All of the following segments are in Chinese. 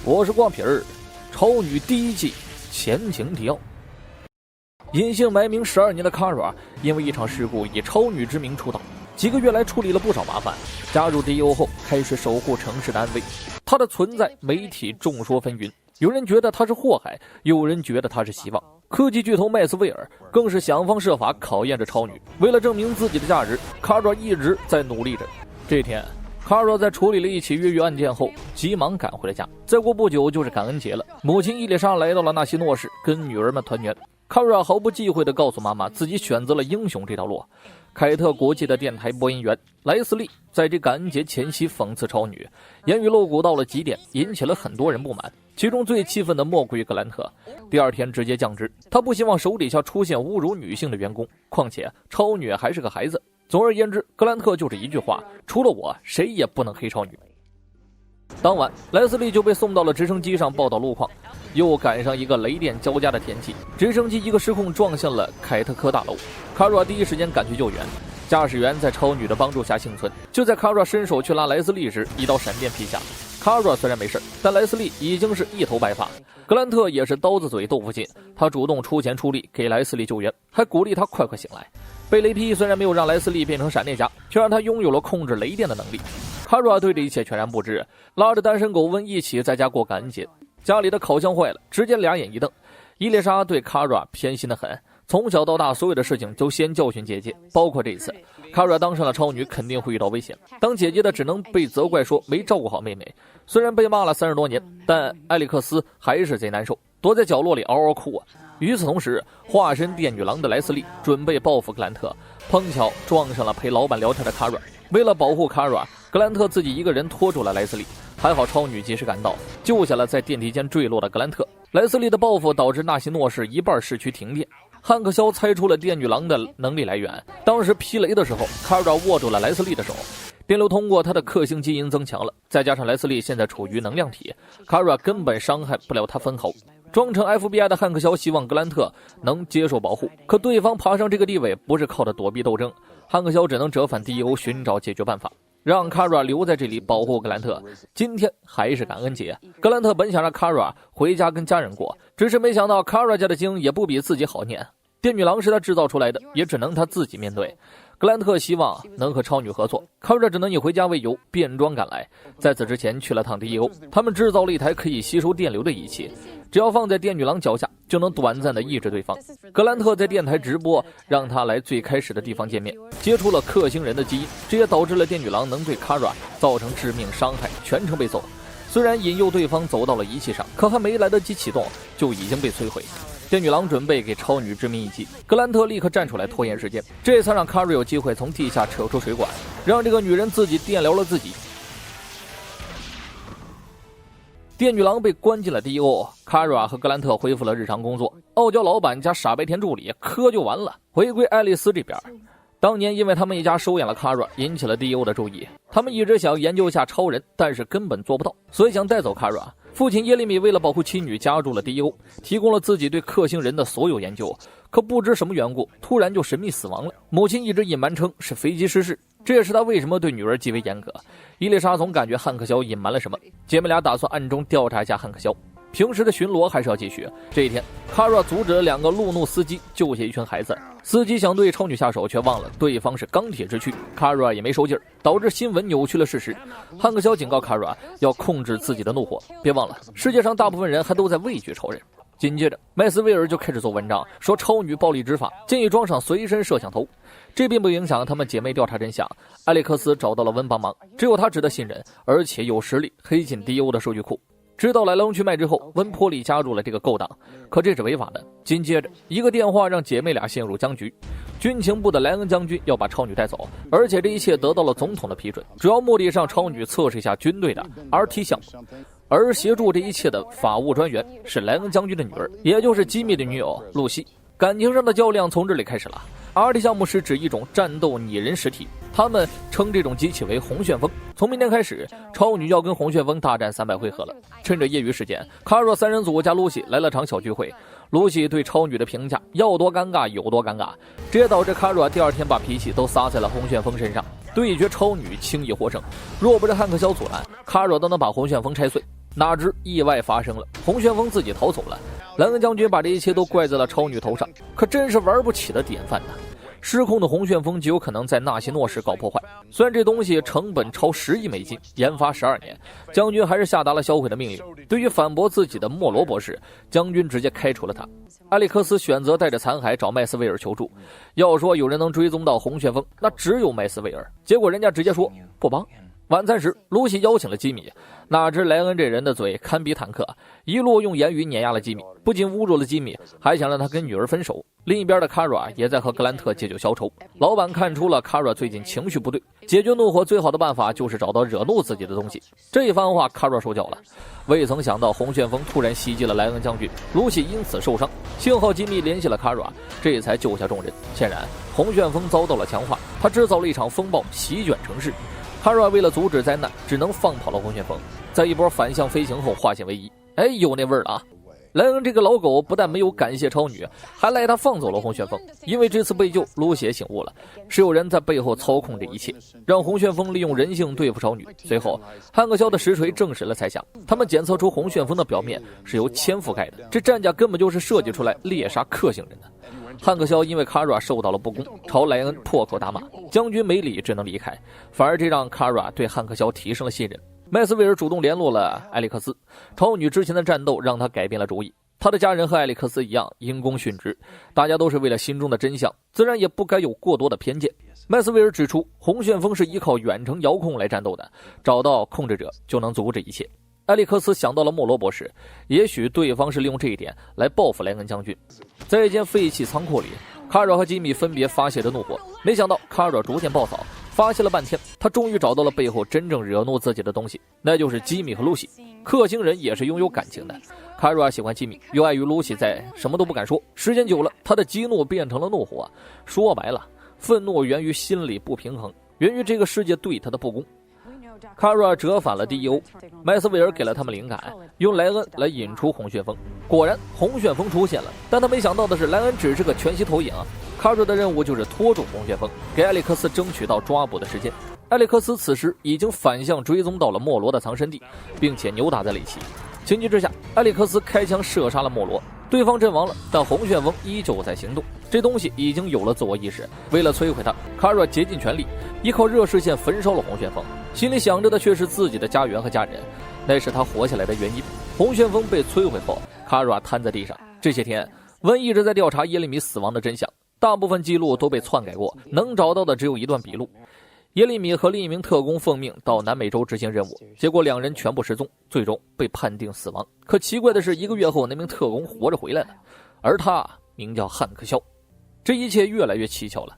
我是光皮儿。超女第1季前情提要：隐姓埋名12年的 Kara 因为一场事故以超女之名出道，几个月来处理了不少麻烦。加入 DEO 后开始守护城市的安危，她的存在媒体众说纷纭，有人觉得她是祸害，有人觉得她是希望。科技巨头麦斯威尔更是想方设法考验着超女，为了证明自己的价值， Kara 一直在努力着。这天Kara 在处理了一起越狱案件后，急忙赶回了家。再过不久就是感恩节了，母亲伊丽莎来到了纳西诺市，跟女儿们团圆。Kara 毫不忌讳地告诉妈妈，自己选择了英雄这条路。凯特国际的电台播音员莱斯利在这感恩节前夕讽刺超女，言语露骨到了极点，引起了很多人不满。其中最气愤的莫过于格兰特，第2天直接降职，他不希望手底下出现侮辱女性的员工，况且超女还是个孩子。总而言之，格兰特就是一句话：除了我，谁也不能黑超女。当晚，莱斯利就被送到了直升机上报道路况，又赶上一个雷电交加的天气，直升机一个失控撞向了凯特科大楼。Kara 第一时间赶去救援，驾驶员在超女的帮助下幸存。就在 Kara 伸手去拉莱斯利时，一道闪电劈下。Kara 虽然没事，但莱斯利已经是一头白发。格兰特也是刀子嘴豆腐心，他主动出钱出力给莱斯利救援，还鼓励他快快醒来。被雷劈虽然没有让莱斯利变成闪电侠，却让他拥有了控制雷电的能力。Kara 对这一切全然不知，拉着单身狗温一起在家过感恩节。家里的烤箱坏了，直接俩眼一瞪。伊丽莎对 Kara 偏心得很，从小到大所有的事情就先教训姐姐，包括这一次 Kara 当上了超女肯定会遇到危险，当姐姐的只能被责怪说没照顾好妹妹。虽然被骂了30多年，但埃里克斯还是贼难受，躲在角落里嗷嗷哭啊。与此同时，化身电女郎的莱斯利准备报复格兰特，碰巧撞上了陪老板聊天的 Kara。 为了保护 Kara， 格兰特自己一个人拖住了莱斯利，还好超女及时赶到，救下了在电梯间坠落的格兰特。莱斯利的报复导致纳西诺市一半市区停电。汉克肖猜出了电女郎的能力来源，当时劈雷的时候 Kara 握住了莱斯利的手，电流通过他的克星基因增强了，再加上莱斯利现在处于能量体， Kara 根本伤害不了他分毫。装成 FBI 的汉克肖希望格兰特能接受保护，可对方爬上这个地位不是靠的躲避斗争，汉克肖只能折返 DEO 寻找解决办法，让 Kara 留在这里保护格兰特。今天还是感恩节，格兰特本想让 Kara 回家跟家人过，只是没想到 Kara 家的经也不比自己好念，电女郎是他制造出来的，也只能他自己面对。格兰特希望能和超女合作， Kara 只能以回家为由变装赶来。在此之前去了趟 DEO， 他们制造了一台可以吸收电流的仪器，只要放在电女郎脚下就能短暂的抑制对方。格兰特在电台直播，让他来最开始的地方见面，接触了克星人的基因，这也导致了电女郎能对 Kara 造成致命伤害，全程被揍。虽然引诱对方走到了仪器上，可还没来得及启动就已经被摧毁。电女郎准备给超女致命一击，格兰特立刻站出来拖延时间，这才让 Kara 有机会从地下扯出水管，让这个女人自己电疗了自己。电女郎被关进了 DEO， Kara 和格兰特恢复了日常工作，傲娇老板加傻白甜助理磕就完了，回归爱丽丝这边。当年因为他们一家收养了 Kara， 引起了 DEO 的注意，他们一直想研究下超人，但是根本做不到，所以想带走 Kara。父亲耶利米为了保护妻女加入了 DEO， 提供了自己对克星人的所有研究，可不知什么缘故突然就神秘死亡了。母亲一直隐瞒称是飞机失事，这也是他为什么对女儿极为严格。伊丽莎总感觉汉克肖隐瞒了什么，姐妹俩打算暗中调查一下汉克肖。平时的巡逻还是要继续。这一天 Kara 阻止了2个路怒司机救下一群孩子，司机想对超女下手，却忘了对方是钢铁之躯， Kara 也没收劲儿，导致新闻扭曲了事实。汉克肖警告 Kara 要控制自己的怒火，别忘了世界上大部分人还都在畏惧超人。紧接着麦斯威尔就开始做文章，说超女暴力执法，建议装上随身摄像头。这并不影响他们姐妹调查真相，艾利克斯找到了温帮忙，只有他值得信任，而且有实力黑进 DEO 的数据库。知道来龙去脉之后，温波利加入了这个勾当，可这是违法的。紧接着一个电话让姐妹俩陷入僵局，军情部的莱恩将军要把超女带走，而且这一切得到了总统的批准，主要目的是让超女测试一下军队的 RT 项目。而协助这一切的法务专员是莱恩将军的女儿，也就是机密的女友露西。感情上的较量从这里开始了。RT 项目是指一种战斗拟人实体，他们称这种机器为红旋风。从明天开始，超女要跟红旋风大战300回合了。趁着业余时间， Kara 3人组加露西来了场小聚会。露西对超女的评价要多尴尬有多尴尬，这也导致 Kara 第2天把脾气都撒在了红旋风身上，对决超女轻易获胜。若不是汉克肖阻拦， Kara 都能把红旋风拆碎。哪知意外发生了，洪旋风自己逃走了。莱恩将军把这一切都怪在了超女头上，可真是玩不起的典范呢。失控的洪旋风极有可能在纳西诺市搞破坏，虽然这东西成本超10亿美金，研发12年，将军还是下达了销毁的命令。对于反驳自己的莫罗博士，将军直接开除了他。埃里克斯选择带着残骸找麦斯威尔求助，要说有人能追踪到洪旋风，那只有麦斯威尔，结果人家直接说不帮。晚餐时，露西邀请了吉米，哪知莱恩这人的嘴堪比坦克，一路用言语碾压了吉米，不仅侮辱了吉米，还想让他跟女儿分手。另一边的卡瑞也在和格兰特借酒消愁。老板看出了卡瑞最近情绪不对，解决怒火最好的办法就是找到惹怒自己的东西。这一番话卡瑞受教了，未曾想到洪旋风突然袭击了莱恩将军，露西因此受伤，幸好吉米联系了卡瑞，这才救下众人。显然洪旋风遭到了强化，他制造了一场风暴席卷城市。卡瑞为了阻止灾难，只能放跑了洪旋风，在一波反向飞行后化险为夷。有那味儿了啊！莱恩这个老狗不但没有感谢超女，还赖他放走了洪旋风。因为这次被救，露西也醒悟了，是有人在背后操控这一切，让洪旋风利用人性对付超女。随后汉克肖的实锤证实了猜想，他们检测出洪旋风的表面是由铅覆盖的，这战甲根本就是设计出来猎杀克星人的。汉克肖因为卡瑞受到了不公，朝莱恩破口大骂，将军没理，只能离开，反而这让卡瑞对汉克肖提升了信任。麦斯威尔主动联络了埃里克斯，超女之前的战斗让他改变了主意。他的家人和埃里克斯一样因公殉职，大家都是为了心中的真相，自然也不该有过多的偏见。麦斯威尔指出，洪旋风是依靠远程遥控来战斗的，找到控制者就能阻止一切。埃里克斯想到了莫罗博士，也许对方是利用这一点来报复莱恩将军。在一间废弃仓库里，卡瑞和吉米分别发泄着怒火，没想到卡瑞逐渐暴躁，发泄了半天，他终于找到了背后真正惹怒自己的东西，那就是吉米和露西。克星人也是拥有感情的，卡瑞喜欢吉米，又碍于露西在什么都不敢说，时间久了，他的激怒变成了怒火。说白了，愤怒源于心理不平衡，源于这个世界对他的不公。卡瑞折返了 DEO， 麦斯威尔给了他们灵感，用莱恩来引出洪旋风。果然洪旋风出现了，但他没想到的是，莱恩只是个全息投影。卡瑞的任务就是拖住洪旋风，给埃里克斯争取到抓捕的时间。埃里克斯此时已经反向追踪到了莫罗的藏身地，并且扭打在了一起。情急之下，埃里克斯开枪射杀了莫罗，对方阵亡了，但洪旋风依旧在行动。这东西已经有了自我意识，为了摧毁它，卡瑞竭尽全力，依靠热视线焚烧了洪旋风，心里想着的却是自己的家园和家人，那是他活下来的原因。洪旋风被摧毁后，卡瑞瘫在地上。这些天，温一直在调查耶利米死亡的真相，大部分记录都被篡改过，能找到的只有一段笔录。耶利米和另一名特工奉命到南美洲执行任务，结果两人全部失踪，最终被判定死亡。可奇怪的是，1个月后那名特工活着回来了，而他名叫汉克肖。这一切越来越蹊跷了。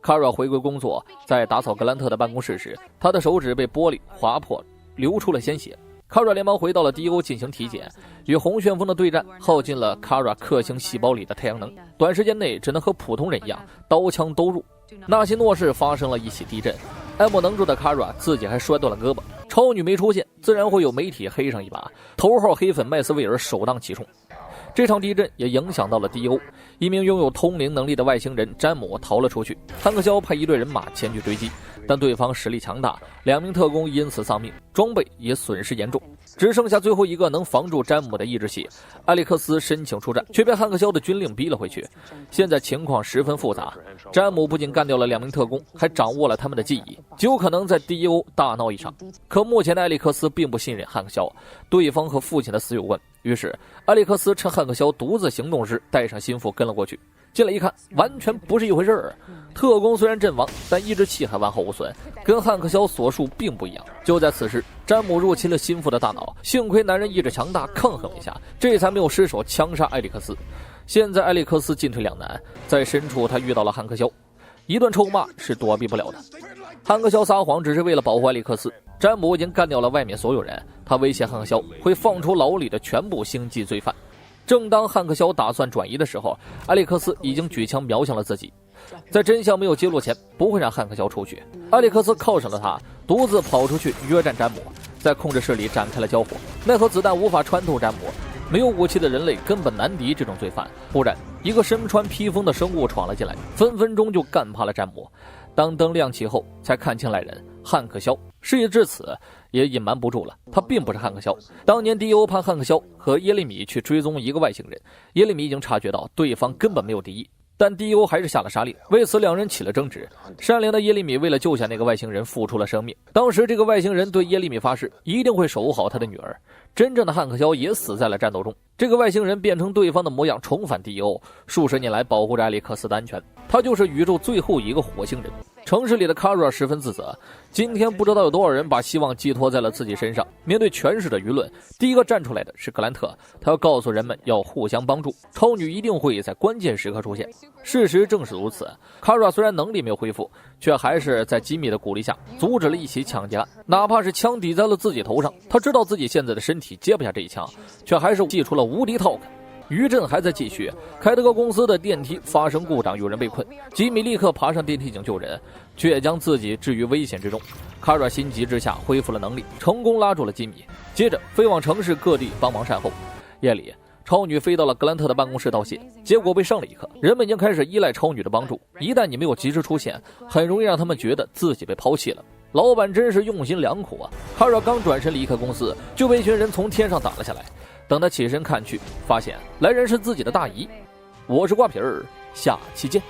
卡瑞回归工作，在打扫格兰特的办公室时，他的手指被玻璃划破，流出了鲜血。卡瑞连忙回到了 DO 进行体检，与洪旋风的对战耗尽了卡瑞克星细胞里的太阳能，短时间内只能和普通人一样刀枪都入。纳西诺市发生了一起地震，爱莫能助的卡瑞自己还摔断了胳膊，超女没出现，自然会有媒体黑上一把，头号黑粉麦斯威尔首当其冲。这场地震也影响到了 DO， 一名拥有通灵能力的外星人詹姆逃了出去，汉克肖派一队人马前去追击，但对方实力强大，2名特工因此丧命，装备也损失严重，只剩下最后一个能防住詹姆的意志器。埃里克斯申请出战，却被汉克肖的军令逼了回去。现在情况十分复杂，詹姆不仅干掉了2名特工，还掌握了他们的记忆，极有可能在 DO 大闹一场。可目前的埃里克斯并不信任汉克肖，对方和父亲的死有关，于是埃里克斯趁汉克肖独自行动时带上心腹跟了过去。进来一看，完全不是一回事儿。特工虽然阵亡，但意志器还完好无损，跟汉克肖所述并不一样。就在此时，詹姆入侵了心腹的大脑，幸亏男人意志强大，抗衡了一下，这才没有失手枪杀埃里克斯。现在埃里克斯进退两难，在深处他遇到了汉克肖，一顿臭骂是躲避不了的。汉克肖撒谎只是为了保护埃里克斯，詹姆已经干掉了外面所有人，他威胁汉克肖会放出牢里的全部星际罪犯。正当汉克肖打算转移的时候，埃里克斯已经举枪瞄向了自己。在真相没有揭露前，不会让汉克肖出去。埃里克斯靠上了他，独自跑出去约战詹姆，在控制室里展开了交火。奈何子弹无法穿透詹姆，没有武器的人类根本难敌这种罪犯。忽然，一个身穿披风的生物闯了进来，分分钟就干趴了詹姆。当灯亮起后，才看清来人，汉克肖。事已至此，也隐瞒不住了，他并不是汉克肖。当年迪欧派汉克肖和耶利米去追踪一个外星人，耶利米已经察觉到对方根本没有敌意，但迪欧还是下了杀令，为此两人起了争执。善良的耶利米为了救下那个外星人付出了生命。当时这个外星人对耶利米发誓，一定会守护好他的女儿。真正的汉克肖也死在了战斗中。这个外星人变成对方的模样，重返地欧，数十年来保护着艾利克斯的安全。他就是宇宙最后一个火星人。城市里的卡瑞尔十分自责，今天不知道有多少人把希望寄托在了自己身上。面对全市的舆论，第一个站出来的是格兰特，他要告诉人们要互相帮助，超女一定会在关键时刻出现。事实正是如此，卡瑞尔虽然能力没有恢复，却还是在吉米的鼓励下阻止了一起抢劫案，哪怕是枪抵在了自己头上，他知道自己现在的身体接不下这一枪，却还是祭出了无敌 talk。余震还在继续，凯德格公司的电梯发生故障，有人被困，吉米立刻爬上电梯井救人，却将自己置于危险之中。卡瑞心急之下恢复了能力，成功拉住了吉米，接着飞往城市各地帮忙善后。夜里，超女飞到了格兰特的办公室道谢，结果被上了一课。人们已经开始依赖超女的帮助，一旦你没有及时出现，很容易让他们觉得自己被抛弃了。老板真是用心良苦啊！卡瑞刚转身离开公司，就被一群人从天上打了下来。等他起身看去，发现来人是自己的大姨。我是瓜皮儿，下期见。